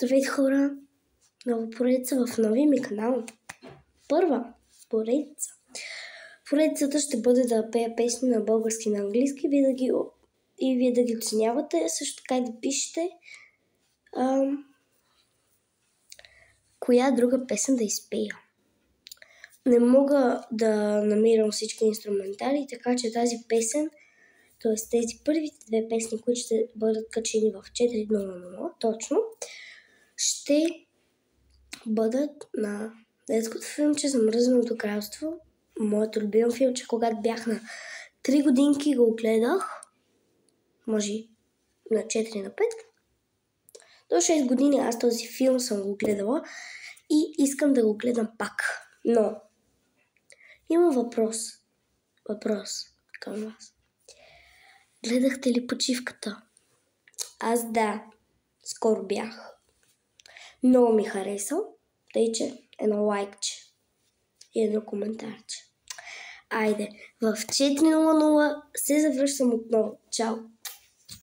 Здравейте, хора! Нова поредица в новия ми канал. Първа поредица. Поредицата ще бъде да пея песни на български и на английски и вие да ги оценявате. Също така и да пишете коя друга песен да изпея. Не мога да намирам всички инструментали, така че тази песен, т.е. тези първите две песни, които ще бъдат качени в 4.00 точно, ще бъдат на детското филмче Замръзналото кралство. Моето любим филмче, когато бях на 3 годинки го гледах, може на 4 на 5. До 6 години аз този филм съм го гледала и искам да го гледам пак. Но има въпрос към вас. Гледахте ли почивката? Аз да, скоро бях. Много ми хареса, тъй че едно лайкче и едно коментарче. Айде, в 4.00 се завръщам отново. Чао!